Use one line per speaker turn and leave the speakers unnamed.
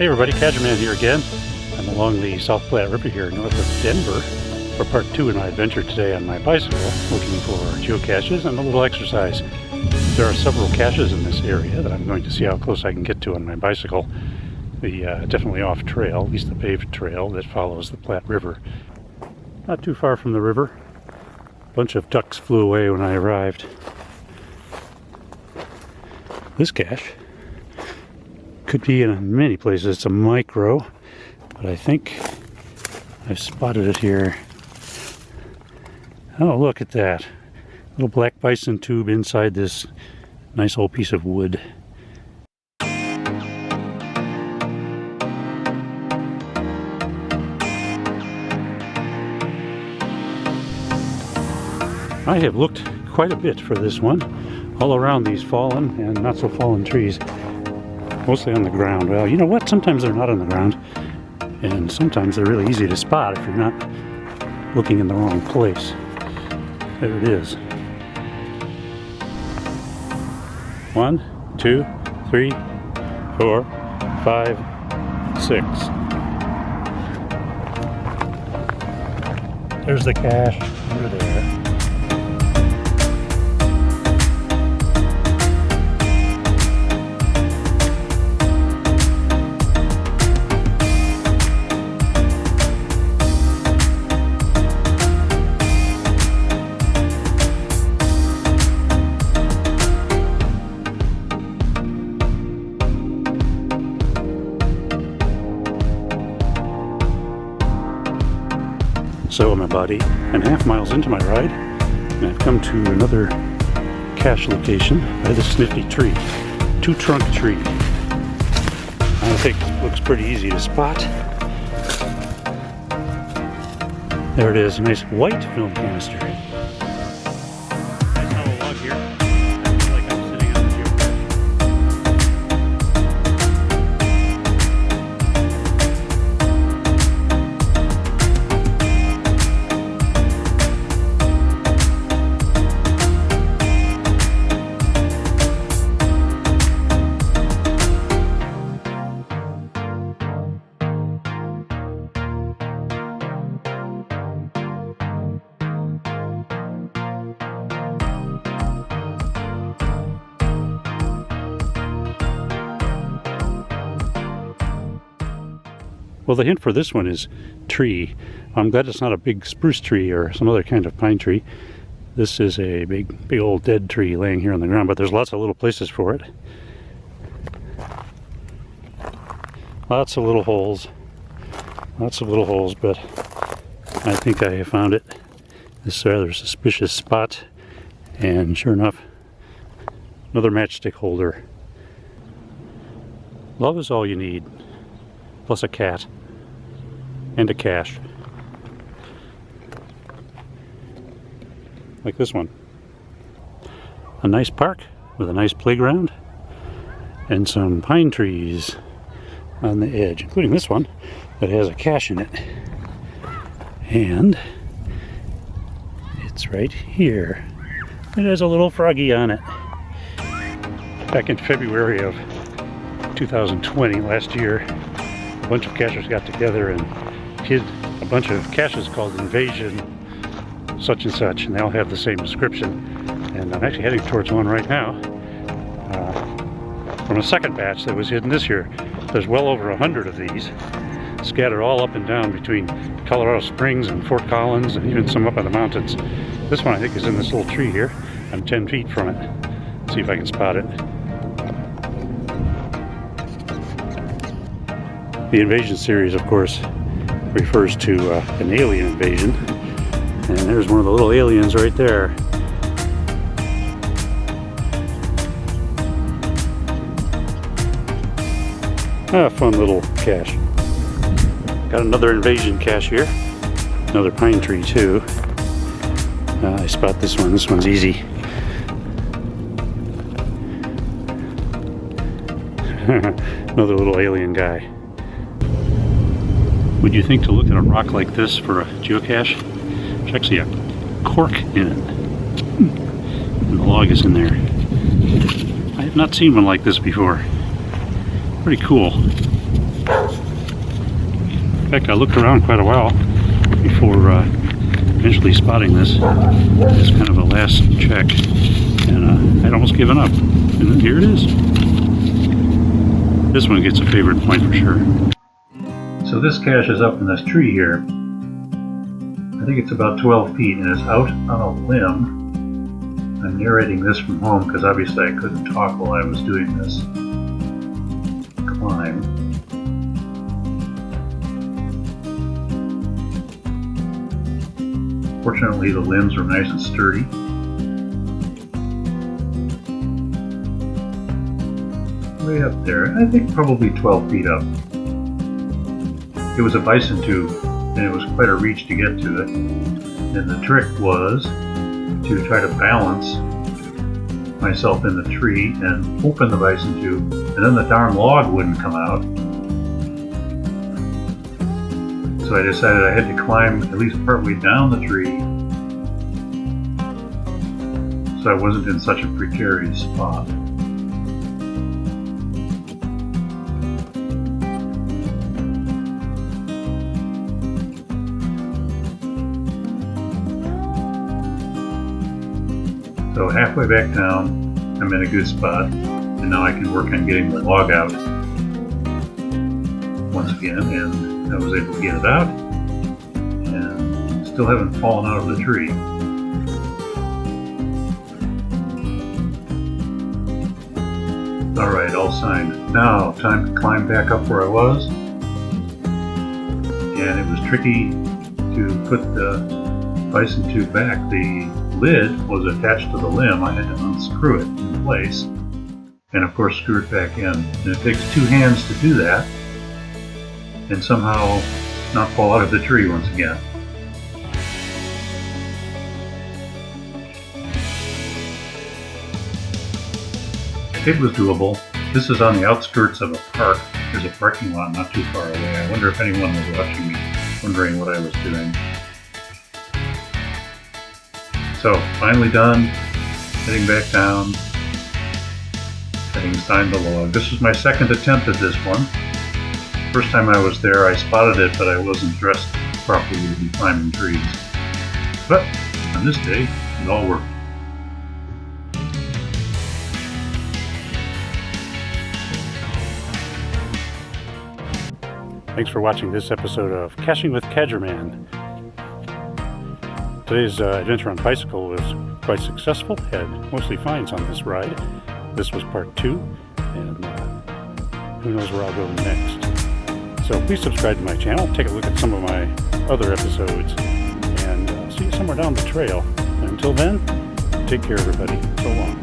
Hey everybody, Cadgerman here again. I'm along the South Platte River here north of Denver for part 2 in my adventure today on my bicycle, looking for geocaches and a little exercise. There are several caches in this area that I'm going to see how close I can get to on my bicycle. The definitely off trail, at least the paved trail that follows the Platte River. Not too far from the river. A bunch of ducks flew away when I arrived. This cache could be in many places. It's a micro, but I think I've spotted it here. Oh, look at that. Little black bison tube inside this nice old piece of wood. I have looked quite a bit for this one, all around these fallen and not so fallen trees. Mostly on the ground. Well, you know what? Sometimes they're not on the ground, and sometimes they're really easy to spot if you're not looking in the wrong place. There it is. 1, 2, 3, 4, 5, 6. There's the cache under there. So I'm about 8.5 miles into my ride, and I've come to another cache location by the snifty tree. 2-trunk tree. I think it looks pretty easy to spot. There it is, a nice white film canister. Nice hollow log here. I feel like I'm sitting on the geocache. Well, the hint for this one is tree. I'm glad it's not a big spruce tree or some other kind of pine tree. This is a big old dead tree laying here on the ground, but there's lots of little places for it. Lots of little holes. Lots of little holes, but I think I have found it. This rather suspicious spot, and sure enough, another matchstick holder. Love is all you need, plus a cat. And a cache. Like this one. A nice park with a nice playground and some pine trees on the edge, including this one that has a cache in it. And it's right here. It has a little froggy on it. Back in February of 2020, last year, a bunch of cachers got together and hid a bunch of caches called Invasion such and such, and they all have the same description. And I'm actually heading towards one right now from a second batch that was hidden this year. There's well over 100 of these scattered all up and down between Colorado Springs and Fort Collins, and even some up in the mountains. This one I think is in this little tree here. I'm 10 feet from it. Let's see if I can spot it. The Invasion series, of course, refers to an alien invasion, and there's one of the little aliens right there. Fun little cache. Got another invasion cache here, another pine tree too. I spot this one. This one's easy. Another little alien guy. Would you think to look at a rock like this for a geocache? There's actually a cork in it. And the log is in there. I have not seen one like this before. Pretty cool. fact, I looked around quite a while before eventually spotting this as kind of a last check, and I'd almost given up. And then here it is. This one gets a favorite point for sure. So this cache is up in this tree here. I think it's about 12 feet and it's out on a limb. I'm narrating this from home because obviously I couldn't talk while I was doing this climb. Fortunately, the limbs are nice and sturdy. Way up there, I think probably 12 feet up. It was a bison tube, and it was quite a reach to get to it. And the trick was to try to balance myself in the tree and open the bison tube, and then the darn log wouldn't come out. So I decided I had to climb at least partway down the tree so I wasn't in such a precarious spot. So halfway back down, I'm in a good spot, and now I can work on getting the log out once again, and I was able to get it out, and still haven't fallen out of the tree. Alright, all signed. Now, time to climb back up where I was, and it was tricky to put the bison tube back. The lid was attached to the limb. I had to unscrew it in place and of course screw it back in. And it takes two hands to do that and somehow not fall out of the tree once again. It was doable. This is on the outskirts of a park. There's a parking lot not too far away. I wonder if anyone was watching me, wondering what I was doing. So, finally done, heading back down, having signed the log. This was my second attempt at this one. First time I was there, I spotted it, but I wasn't dressed properly to be climbing trees. But, on this day, it all worked. Thanks for watching this episode of Caching with Cadgerman. Today's adventure on bicycle was quite successful. Had mostly finds on this ride. This was part 2, and who knows where I'll go next. So please subscribe to my channel, take a look at some of my other episodes, and see you somewhere down the trail. And until then, take care everybody. So long.